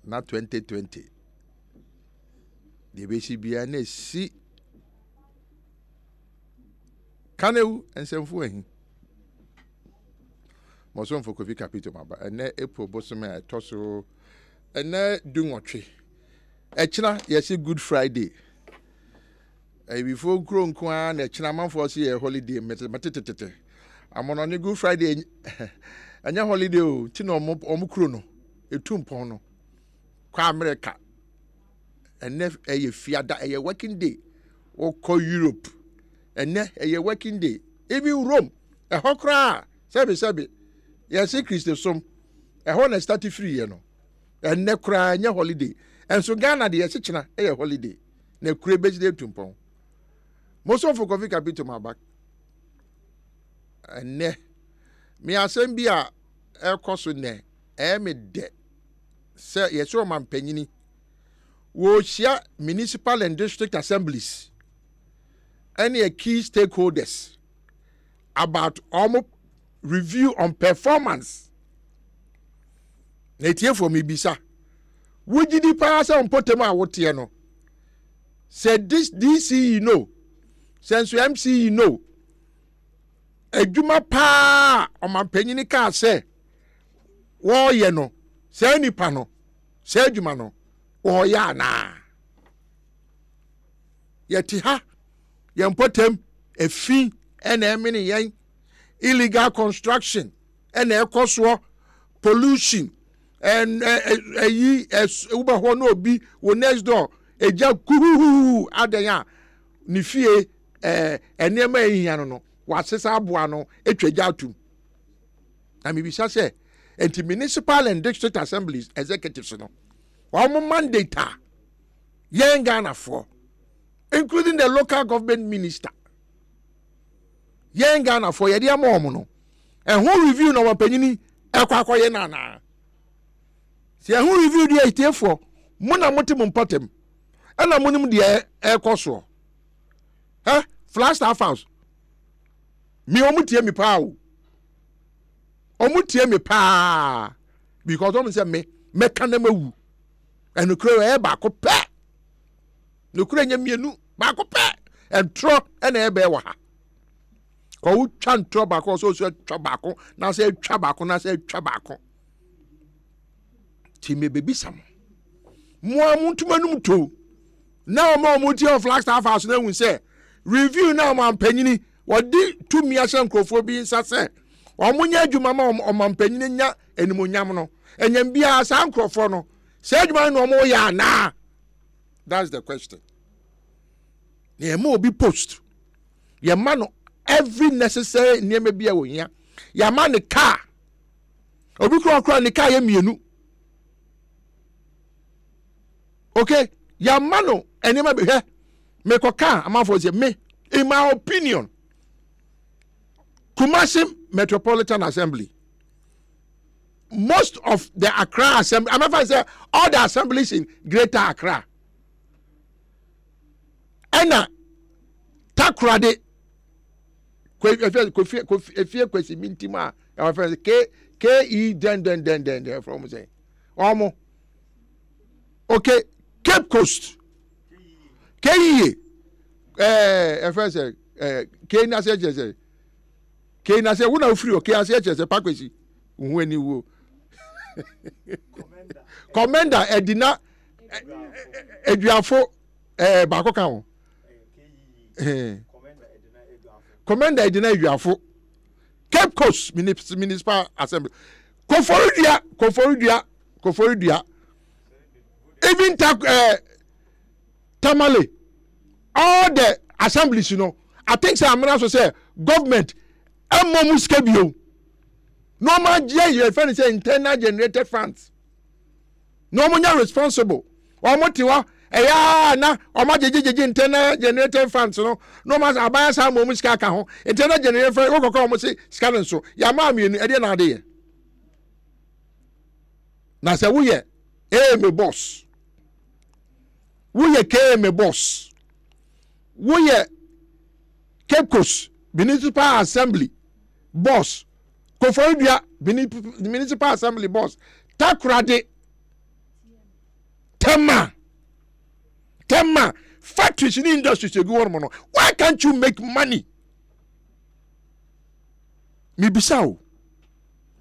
na 2020 the BCBA na si KANAWU ensemfo ahin moson for Kofi Capital maba ene April bosome etoso ene dunwotwe echina yesi Good Friday before grow nko na echina manfo so ye holiday metetete amono ne Good Friday anya holiday o ti no omukro no etumpon no kwa America ene eye fiada eye working day o ko Europe ene eye working day even Rome hokra sebe yes Christ som na start free ye no ene kra anya holiday enso Ghana de yes china eye holiday na kure beji de tumpon most of Kofi Capital my back ene me asem bia ekoso ne me de se yeso man panyini wo share municipal and district assemblies any key stakeholders about review on performance netie for me bisa wujidi pa sa onpotem a wote no said this DC sense MC adwuma pa o man panyini ka se wo ye no se nipa no se adwuma no wo ya na yeti ha yempotem efi ena emini yen illegal construction ena ekoso pollution and uba ho no obi wo next door eja kuhuhu adanya ni fie enema ehian no wasesa aboa no etwaja atum na me bisa se enti municipal and district assemblies executives no one mandate yen Ghana for including the local government minister yen Ghana for yedi amom no who review no wapanyini ekwakoye na se who review the itefo muna motim mpatem ena munim de ekoso flash staff house mi omutie mi pa o omutie mi pa because o say me kana mawu enu kro ba ko pe no kro nya mienu ba ko pe entro ena be wa ha ko wu twa ntro ba ko so twa ba ko na se twa ba ko na se twa ba ko ti me bebi sam mo amuntumanum to na o mutie of flash staff house na hu say review na man panyini wodi tumi ahye nkrofo bi nsa se omunya adwuma ma man panyini nya enimonyam no enyam bia sa nkrofo no se adwuma no mo ya na that's the question ye mo bi post ye man no every necessary niam bia wo hia ya man car obi kro ni car ye mienu okay ya man no enima be he me koka amafo say me in my opinion Kumasi Metropolitan Assembly most of the Accra Assembly I say all the assemblies in Greater Accra ena takrade Kofi kwesi mintima our friends ke den from say omo okay Cape Coast Keye first Kenya say Kenya say una free okay say pakwesi unweni wo commander Edina Eduafo ba kan ho commander Edina Eduafo Cape Coast municipal assembly Koforidua even Tamale all the assemblies I think I'm also say government skebio no man you say internal generated funds no man responsible omotiwa na omajejeje internal generated funds no man abaya sa momu ska ka ho internal generated funds wo kokko say ska nso ya ma mienu e de na ade na say wo ye me boss wo ye me boss wo ye Cape Coast Municipal Assembly boss Koforidua Municipal Assembly boss Takrade Tema factories in industries you go on. Why can't you make money? Mibisao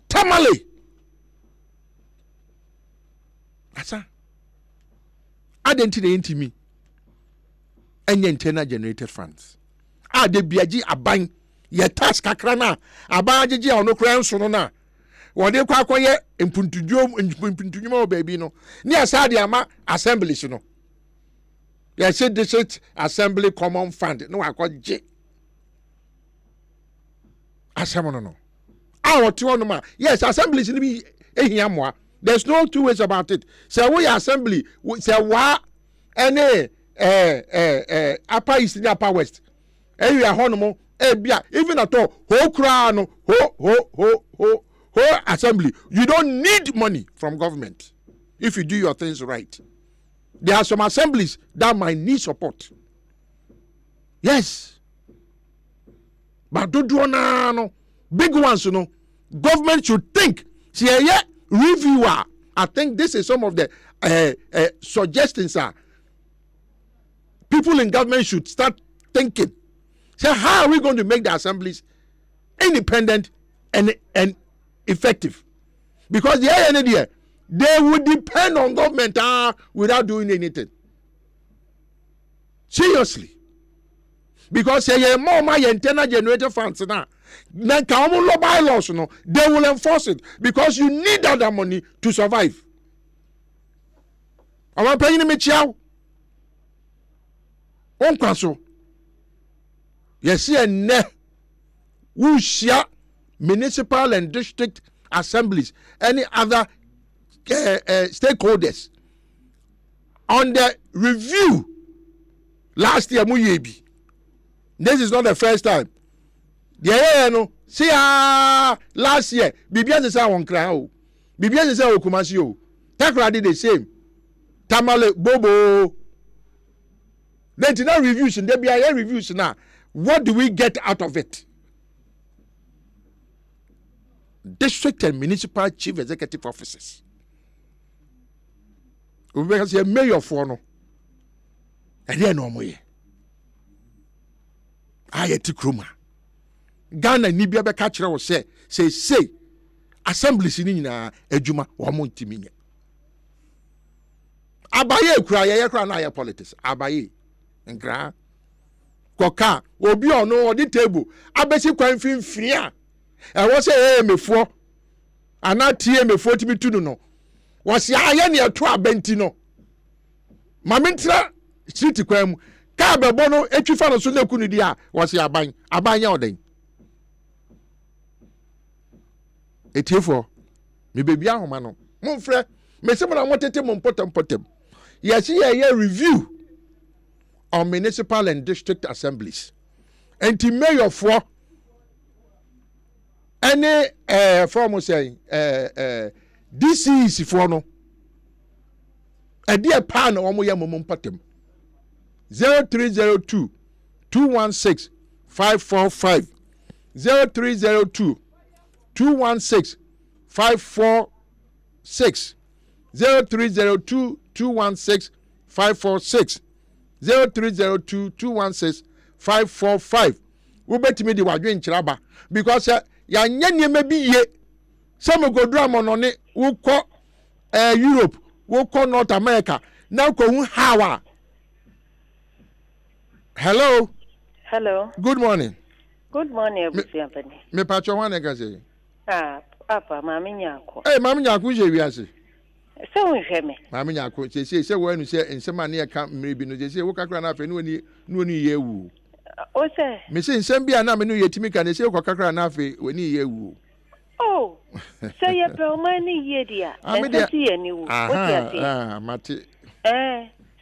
Tamale Asa Identity into me and internal generated funds. De biaji aban ye task akrana abaji ono kran so no na wode kwa akoye impuntunjuma baby no ni asade ama assemblies no ye say district assembly common fund no akoje asamono no what you ma yes assemblies ni bi ehiamoa. There's no two ways about it. Say we assembly say wa any upper east and upper west area honomo ebia even at all ho kra no ho assembly. You don't need money from government if you do your things right. There are some assemblies that might need support. Yes, but do no big ones, you know. Government should think. See, reviewer. I think this is some of the suggestions. People in government should start thinking. So how are we going to make the assemblies independent and effective? Because the idea they would depend on government without doing anything. Seriously. Because more my internal generated funds now. Then bylaws, no, they will enforce it because you need other money to survive. I want paying me chow. On council. Yes, ne Wushia municipal and district assemblies, any other stakeholders on the review last year muyebi. This is not the first time. No, see last year, Bibian say one crown. Bibian say Okumasio. Takra did the same. Tamale Bobo. Then to now reviews and there be a reviews now. What do we get out of it? District and municipal chief executive officers. We say mayor for no. And then no more. Ayeti Kruma. Ghana ni bia be ka kire wo say assemblies ni nyina adwuma wo mo ntimi nye abaye kura ye kura na ye politics abaye nkra koka obi ono odi table abesi kwan finfini a e wo say mefo ana tie mefo timi tunu no wo se aye ne eto abenti no mamintra street kwan mu ka bebo no etwifa no so na kunu di a wo se abanye oden Etifo, me baby ahoma no. Mon frère, me se mo na motete mon potem. Yes, here review on municipal and district assemblies. And to mayor for any form say DCs for no. A dear pan o mo ya mon potem. 0302 216 545 0302 216 546 0302 216 546 0302 216 545. We bet me the wadwe nchiraba because ya nyanye mebi ye some go drama no ne wo kọ Europe wo kọ North America now ko hu hawa. Hello. Good morning. Good morning, everybody. Me pacho wan e say. Papa, mami nyako. Mami nyako je wiase. Se won hwe me. Mami nyako se wo anu se nsema na ka mmere bi no se wo kakra na afa no ni ye wu. O se. Me se nsem bia na me no yetimi ka ne se wo kakra na afa woni ye wu. Oh. Se ye pe o mani ye dia. E se ye ni wu. O ti ase. Mate.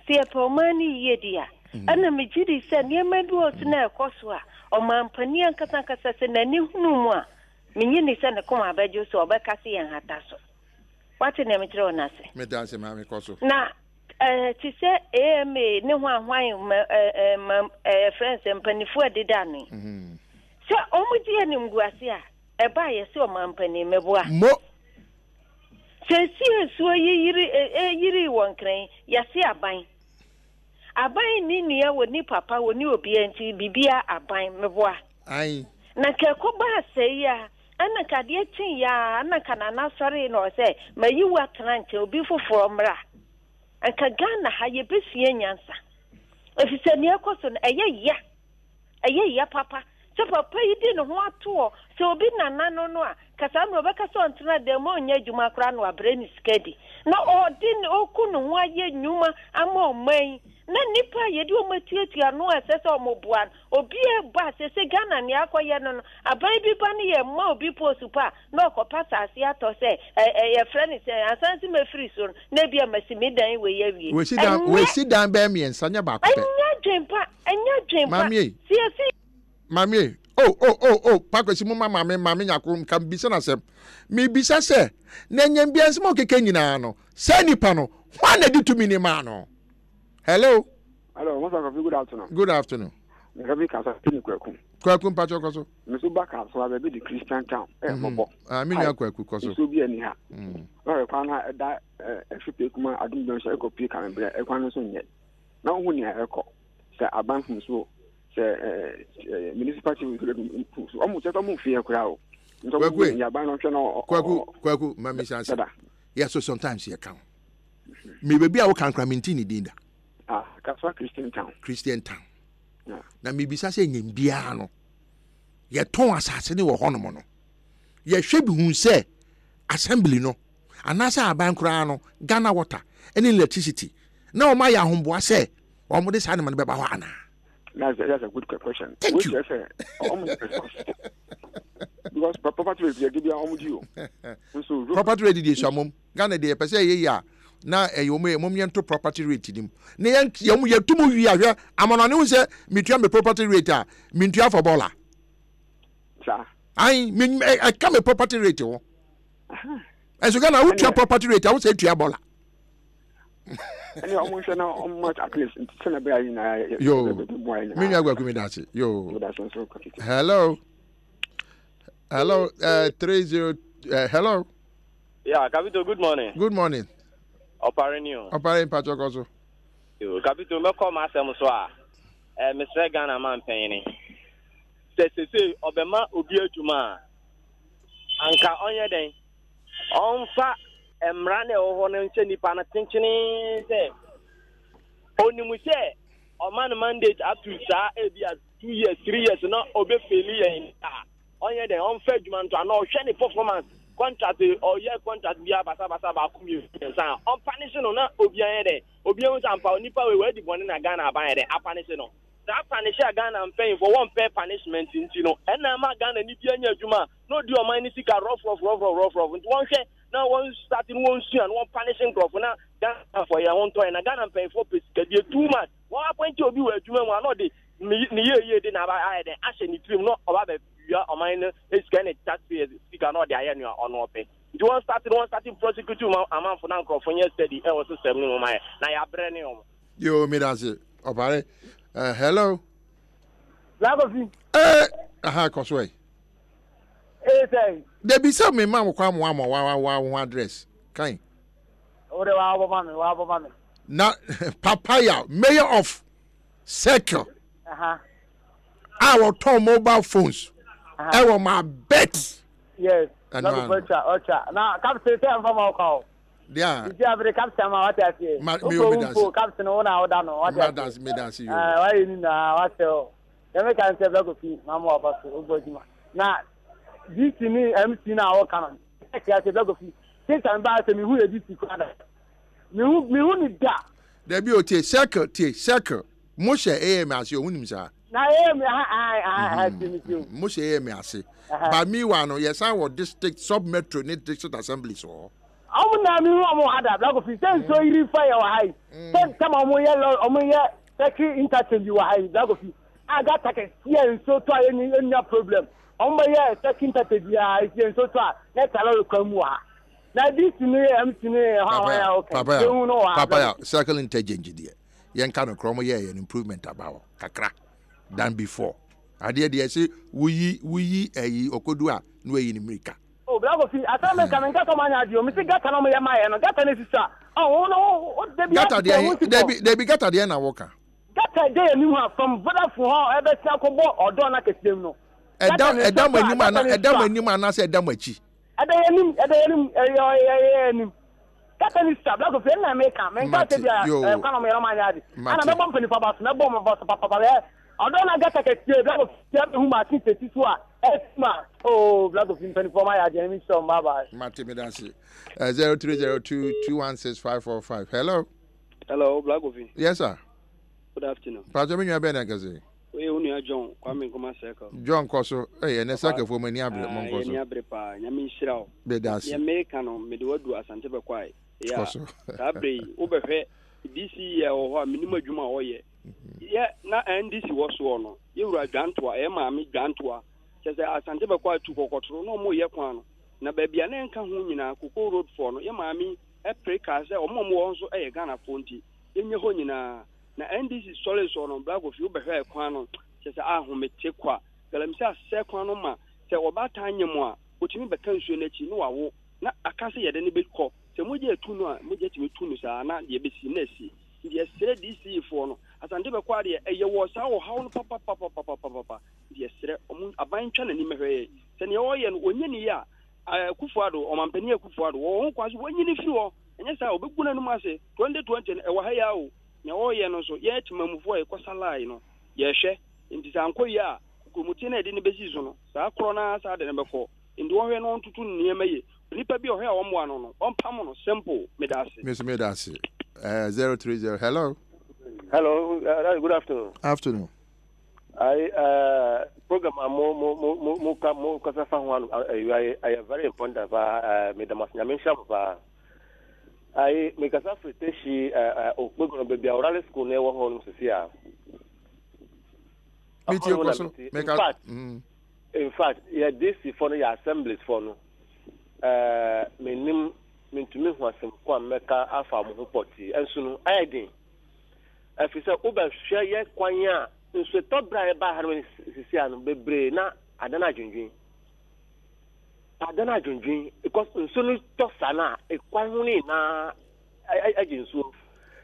Se ye pe o mani ye dia. Ana me jidi se ne madu o na ekoso a o mampani ankasa se na ni hunu mu a menyi ni se ne koma abajo so obekase yan hata so. What na me kire ona se. Me dan se ma me koso. Na ti se AMA ne ho ahwan friends mpanifo adida ni. Se omuji ani mguase a e ba ye se o mampani meboa. Mo Se si so yiri won kran yase aban ni nia woni papa woni obi enti bibia aban meboa ai na keko ba sei ya ana kade tin ya ana kanana sori no se mayi wa trante obi foforo mra anka Ghana ha ye besie nyansa efise ne ekoso no eye ya papa so papa yi di no ho ato so obi nana no a kasa no beka so ntena dem onye adwuma kra no abrani skedi na odin okunu ho aye nyuma ama oman na nipa ye di o matietia no asese omobuan obi e ba sese Ghana ne akoye no aban bi ba ne ye ma obi posupa na okopasa ase ato se ye friend se asansi me free so na bia masimi dan we ye wie we sit down be me ensanya ba ko pe enya dwempa si Mami, oh, pakwesi mu mami nyako kam bisa na sem. Mi bisa se, na nyem bia nsem okeke nyina no. Se nipa no, hwa na di tumi ni ma no. Hello. Hello, Mr. Kofi, good afternoon. Good afternoon. Ngabi kasa tini kwaku. Kwaku mpacho koso. Meso baka so abebi di Christian town. Mobo. Mi nya kwaku koso. So bi ani ha. Wa kwa na da efipe kuma adum don sha ekopi kan bre ekwan no so nye. Na hu ni eko. Se aban fun so municipality omu cheto mu fie kura o kwaku ya ban no hwe no kwaku mami sanse yeah so sometimes you can me baby a wo kan kramenti ni dinda kaswa Christian town na me bisa se nyem bia no ye ton asase ne wo hono no ye hwe bi hun se assembly no anasa aban kura no Ghana water any electricity na o ma ya homboa se o mo de sa ne man be ba ho ana. That's a good question. Thank you. Because property rate they give you almost you. So property rate dey so Ghana dey pese ye ya na yo mom yento property rate dim. Na ye mu ye tumu wi ahwe amono ne hu se metua me property rate a metua for baller. Sir. I come a property rate o. And so Ghana who tua property rate I will say tua baller. Any almost now much at least yo me nya gwa kumi dase yo hello 30 hello yeah Capito, good morning Operating Pachokoso yo Capito me call myself so Mr. Ghana man penny say obema obi adwuma anka onye den onfa emrane oho ne nche nipa na tinchini se onimu se o man mandate up to sa ebia 2 years 3 years no obe faili yen onye den on fa dwuma nto na o hwe ni performance contract or year contract bia basa ba kumi san on punish no na obi an den obi an sampa nipa we di bone na Ghana aban den apanish no that punish Ghana am paying for one pay punishment nti no na ma Ghana ni bia nya adwuma no di o man ni sika rough nti won hwe now one starting one soon and one punishing crop now Ghana for your own toy and Ghana pay for pescadie too much. What point to be where you want not the ye didn't have I the action it will not about you are mine is kind of taxpayers speaker not the iron on no pay. You want starting prosecuting amount for now for yesterday I was 7 my now you brand new. Yo me that's it. Opare hello. Lagofi. Cosway. Say There be some man will come one address. Kind. Now, Papaya, mayor of Circle. Our top mobile phones. Our my bet. Yes. And now, come to say from our call. Yeah. You have the captain. What I say. Captain, what does me dance you? Why you know what you? Let me can say Lagofi. Mama about to now. This to me, MC now can. I say Lagofi. Since I'm back to me, who is this? Me who need that? There be a circle. Moshe AM as you win, sir. Now, I see you. Moshe AM as it. But me, one, yes, our district sub metro need district assembly. So, I will not be one of Lagofi. So you fire high. Then come on, yellow, second interchange you high. Lagofi. I got a here so try any problem. On my second interchange, I see so try. Let's allow come. Now this Papa, circle interchange there. Young kind of chromo an improvement about kakra than before. I did say we a okodua no in America. oh black of Asempa can get some money you me say gata no me ya no gata na sisa oh no gata they be gata there na worker gata dey nim ha from Vodafone ha e be sia ko bo odo na kesem no edam anim ana say edam achi edayanim gata ni sisa black of na me can me gata dey kan me money adi ana be bom peni fa ba na bom ba papa I don't get a black of whom I think it is what oh black of 24 my agent so bye Martin Medansi 0302216545 hello black of yes sir good afternoon Pastor you be na kaze we unu John kwame nkoma circle John koso na circle for mani abre mon koso ni abre pa nyame nhyira o be das ya make no me de wadu asante be kwai ya abre wo be hwe DC ye wo ho minimum adwuma wo ye yeah, na NDC was one. You were Gantua, Mammy Gantua. Says I sent him a quite to Cocotro, no more Yaquan. Na baby, an enca hunina, Cuckoo Road for no, your mammy, a precast, or more also a Ghana Fonty. In your honina, na NDC solid on black of you, but her quano. Says I who may take qua. Tell him, sir, Sequanoma, say about time more, which me becomes you let you know I won't. Not a cassie at any big call. So, would you two know, would you two know, not the ABC Nessie. Yes, said DC for no. As I never quite a year was our how papa. Yes, a buying channel in my Senioyan, when you ya, Kufado, or Mampania Kufado, or quite when you feel, and yes, I will be good and massy 2020 and a wahayao. Naoyan also yet Mamufoy Cosalino. Yes, in this uncle ya, Kumutina didn't be seasonal. Sacrona, Sada number 4. In the one on to near me. Nipa be or hair on one Pamono, simple, Medasi. Miss Medasi. 030. Hello. Good afternoon. Afternoon. I program mo kasa fa ho I very important about Madam Nyamensha I me kasa friteshi ogbogun baby oral school na wo ho no sia. In fact, yeah, this for your assemblies for no. Menim mentumi ho asem kwa meka afa mo poti enso no ayedin afisa oba hwa ye kwan a nso tobra e ba harwe sisi anu bebre na adana dwundwin because nso no tosa na e kwan ho ni na ajinso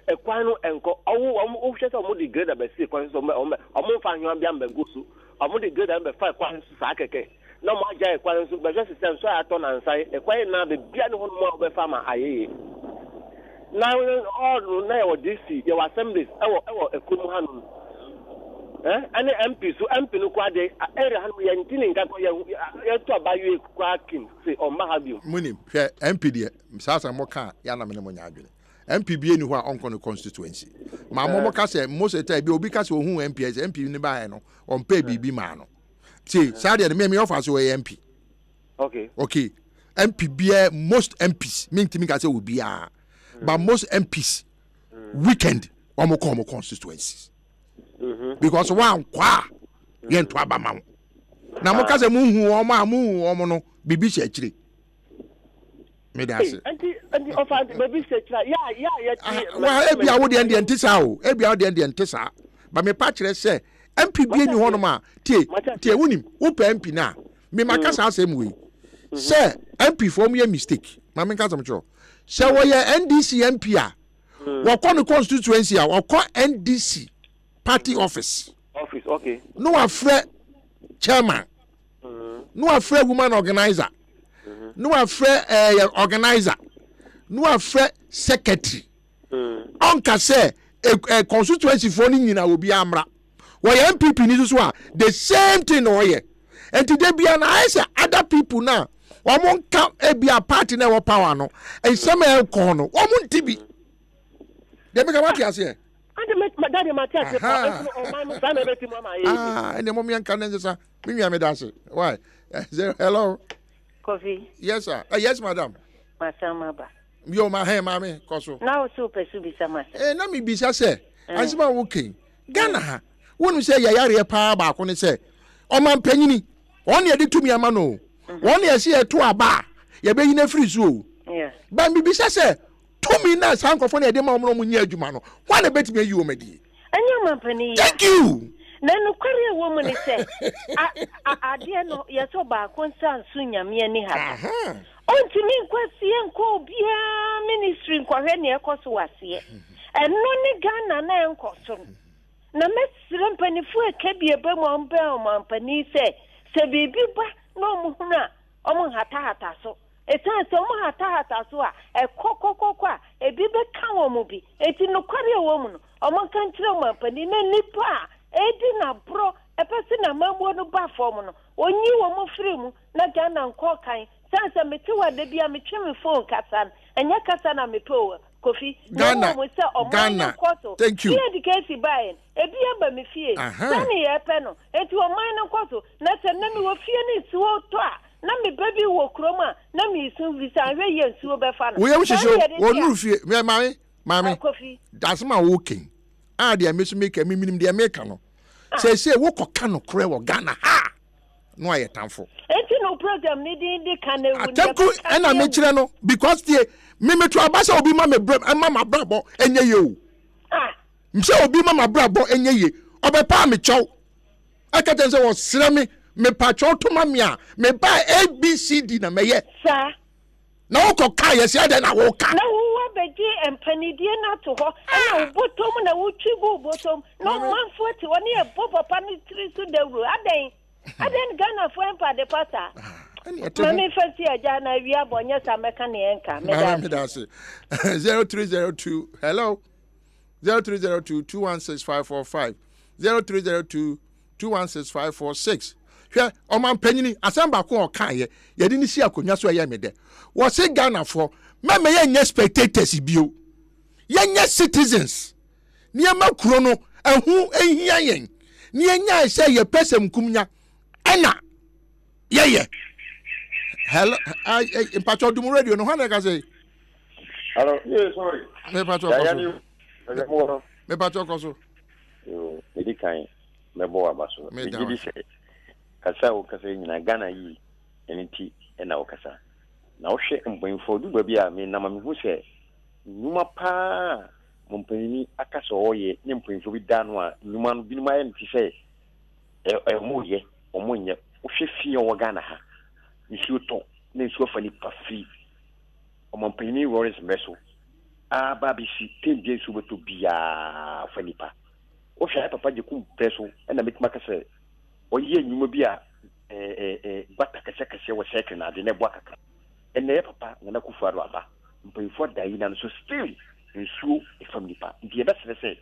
e kwan no enko owo o hwe se o mo degrade ba si kwan so o mo fa hwa bia mba gosu o mo degrade mba fa kwan so sa keke no mo aja e kwan so beje system so ato na nsai e kwan na be bia ne ho mo be fa ma ayeye now all na your DC your assemblies ewo ekunu hanu any MP so MP no kwa de area hanu ye ntini nka ko ye to abayu kwa kin say o ma habium muni hwe MP de sasa mo ka ya na me mo nya adwene MP bi eni ho a onko no constituency ma mo ka say most of the time obi ka say ohun MP as MP ni ba no on pay bibi ma no see sadia de me offer so MP okay MP bi most MPs me ntimi ka say obi a but most MPs weekend omo come constituencies because one kwa yen to abama na mo ka say mu hu omo no bibi she akire me da say anti offer bibi she akire ya well ebia wo de ntisa o ebia wo de ntisa but me pa kire say MP bi eni ho no ma tie wonim wo pa MP na me makasa asem we say MP for me mistake ma me ka some cho say wo ye NDC MP a wo ko no constituency a wo ko NDC party office okay no afre chairman no afre woman organizer no afre organizer no afre secretary onka say constituency for ni nyina obi amra wo ye MPP ni so a the same thing wo ye and today bia na I say other people now wọ́n ka ebia party na wọ́n power no nsema e ko no wọ́n ntibi dem ka what ase e ande me daddy Matias o man sa na beti mo ma ye ande mo mi anka na nsa mi nwa me da ase why hello Coffee. Yes sir yes madam Masama ba yo ma he ma me koso na o so pesu bi sama na mi bi sa se ansima wo ken Ghana ha wonu se yayare pa ba ko ne se o man panyini on ye de tumi ama no one year see a to aba ye be yin free so yes ba mi bi say to me na san kofo na de ma mo nya adwuma no why na betime yi o madi anya mampani thank you na no kware wo mu ni se ade no ye so ba konsan su nyame ani ha ontimi nkwasi enko bia ministry nkwahwe ne ekoso wase eno ne Ghana na enkoso na mesire mpanifu ekebie be mo mbe o mpani se bibi ba no mu huna o mu hata so etan se o mu hata so a ekokokokwa ebi be kan wo mu bi eti no kware wo mu no o mo kan kire mo mpani na nipa edi na bro epesi na mambo no ba form no onyi wo mo free mu na Ghana nko kan sanse meti wa de bia me twe me phone kasa enya kasa na me po Kofi Ghana thank you here the case buy ebi aba me fie sani ye pe no eti o man no kwaso na te na me wo fie ni suo to a na me baby wo kroma na me sun visa hwe ye suo be fa no wo ye wo hye wo nu fie me mami Kofi that's my walking de me so make me minim de make no say wo koka no kore wo Ghana ha no aye tamfo eti no program ni di KANAWU atemku na me kire no because the me to abasa obi ma me mama brabo enye ye o mse obi mama brabo enye ye obepa me chow akaten se wo sere me pa chow to ma me a me ba ABCD na me ye sa na wo koka ye se ade na wo ka na wo beji empanidie na to ho na obotom na wo twibu obotom no manfo ti woni e papa ni 3 so dawru aden Ghana for empa de pasta Mami fasi aja na wia bonya sa meka ne enka me da 0302 hello 0302216545 0302216546 hwe o man panyini Asempa ko o kan ye de ni si akonwa so ye me de wo se Ghana for me ye nya spectators bio ye nya citizens ni ma kuro no ehu ehia yen ni nya se ye pesem kumnya ena ye hello Pacho Dum radio no hana ka say hello yes sorry me Pacho koso me Pacho koso yo medikai me bo abaso me gidi se kasa o kasa nyina Ghana yi eniti na o kasa na o hwe mpanfo du ba bia me na me hu se nyuma pa mpanini akasa oye ne mpanfo bi da no a nyuma no bi no aye nti se omoye omonye o hwe fie o Ghana ha nsuo to na nsuo fa ni pafi o mampani worries meso a babisi tenje nsuo beto bia fa nipa o hwa papa je kum preso na metima ka se o ye nyuma bia bata kase wo second na de na bua kaka ene papa na kufu ado aba mpanfo da yi na so still nsuo e fa nipa ndi e bese se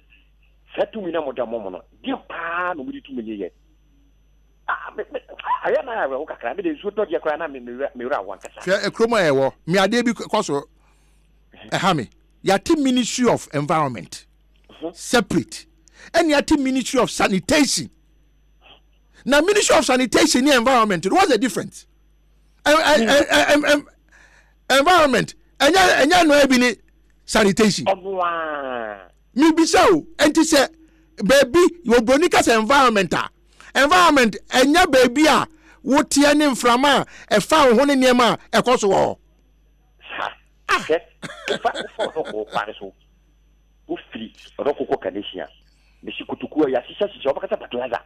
setu mi na moda momo no di pa no mudi tu menye ye aya na we kakra me de nsuo to de kra na me wura wan kasa hwe ekroma ewo me ade bi kwaso ha me yati Ministry of Environment separate and yati Ministry of Sanitation. Now Ministry of Sanitation and Environment, what's the difference? Environment and no ebini sanitation. Me be so and to say baby you bronicas environment enya baby a wo tie ne mframa e fa ho ne niam e koso wo for pariso o free rokoko kanesia bisi kutuku ya sisa obakata patlaza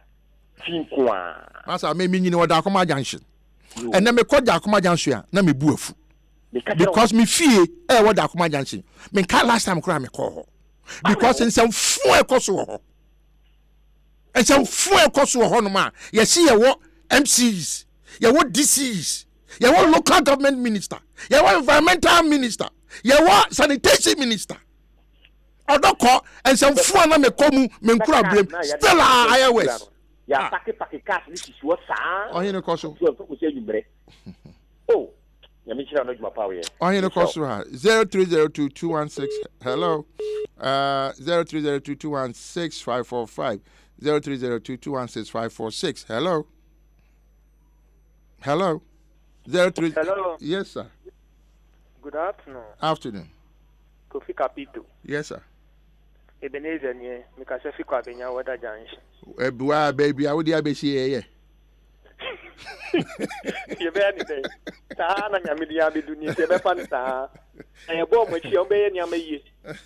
finkwa asa me nyini oda akoma junction and na me koja akoma junction na me bu afu because me fie e woda akoma junction me ka last time kra me call because in some fu e koso ho and some fu e koso ho no ma ye see ye wo MCs ye wo DCs ye wo local government minister ye wo environmental minister ye wo sanitation minister odoko and some fu na me komu me nkura blame still higher west ya pake cars this is what sa ohin no koso oh ya me chira no juma pa we ohin no koso 0302216 hello 03022165545 03022165546 hello 03 hello yes sir good afternoon Kofi Capito yes sir Ebenezer nie mekase fi kwa benya wada junction ebuwa baby awudi abesi ye You be anything. Sa na nyame dia be duni se be fan sa. E bo mo chi o be nyame yi.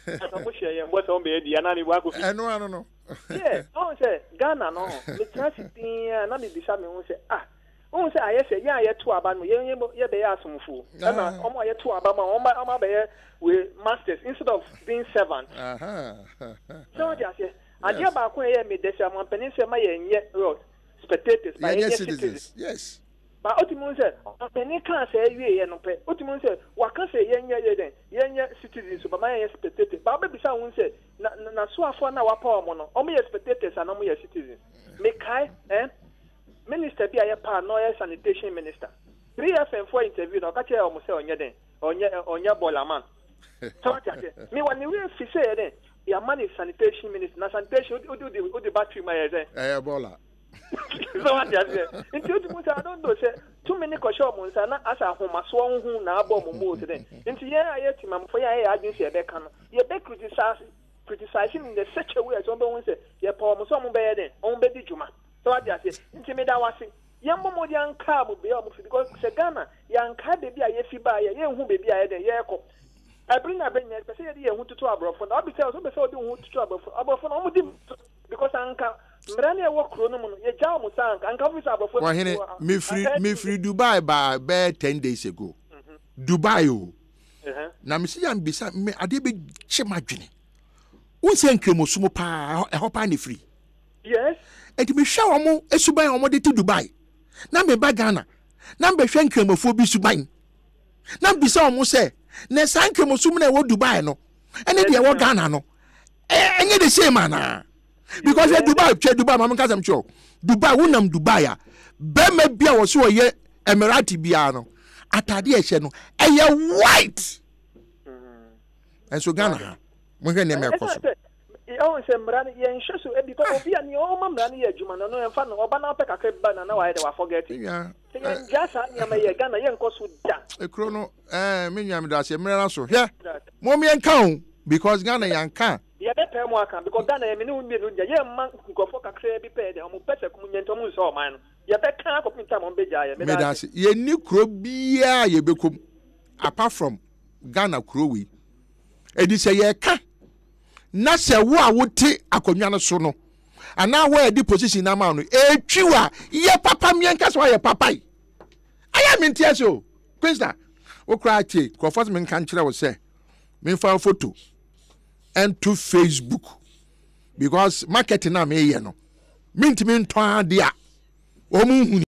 Asa mo hye ye mo so be dia na ni wa ko fi. No. Yeah, no say Ghana no. Me transitin na me bisa me ho say o say aye say ya ye to aba no ye be ya asomfo. Na omo ye to aba ma omo be ye we masters instead of being servants. So dia say adia ba ko ye me de say am penin say ma ye nye spectators by ye citizens. Yes. But ultimately say penin kan say wie ye no pe. Ultimately say wa kan say ye nye ye den. Ye nye citizens but ma ye spectators. But be bisa won say na so afo na wa pa omo no. Omo ye spectators and omo ye citizens. Me kai minister bi aye pa no ye sanitation minister. 3FM for interview no ka che omo say onye den. Onye bolaman. So what say me when we fi say den ya man is sanitation minister. Na sanitation o the battery my say. Bola. So what you say? Into the I don't know say too many question mo say na asa homa so hu na abo mo mo say. Into ye aye timam for ye agency e be kan. Ye be criticizing in the such a way as one say ye pa mo so mo be ye den. On be di juma. So what you say? Into me da wase. Ye mo mo yan ka mo be o mo because say Ghana yan ka de bi aye fi ba ye hu be bi aye den ye ko. I bring a benya say ye hu tutu abrofo. Na be say so be say odi hu tutu abrofo. Abrofo no mo di because anka mrani e wo kro no mo ye ja mo sa anka fi say abrofo. Wa hene me free Dubai by 10 days ago. Dubai o. Na me see am bisa me ade be chimadwene. Won se nkremo sumo pa e hopa ne free. Yes. Enti me hwa omo esuban omo de ti Dubai. Na me ba Ghana. Na me hwa nkremofo bi suban. Na bisa omo se na san nkremosum na wo Dubai no. Ene de wo Ghana no. Enye the same ana. Because Dubai mama kasam cho. Dubai wonam Dubai a be ma bia wo so ye Emirati bia no. Atade e hye no eye white. And so Ghana mo hwe ne me koso. Oh, say mrani ye nsho so e because obi ani o ma mrani ye adwuma no no emfa no oba na peka ka ba na wa ye de wa forget. Yeah. Just anyama ye Ghana ye nkoso da. Ekro no me nwam da se mrana so. Hwe. Mo me enka because Ghana yanka. Ye be pay mo aka because Ghana ye me no me no ye man nkofo kakra bi pay de o mo pese kum nyento mu so man no. Ye be kan ko pinta mo be ja ye me da. Ye ni kro bia ye bekom apart from Ghana kro we. Edi se ye ka na se wo a wote akonwa no so no ana wo e di position na ma no etwiwa ye papa mienka so ye papai aya mentia so kwesta wo kra che ko force men kan kire wo se me fa photo and to Facebook because marketing na me ye no mintimi nton ade a o mu hu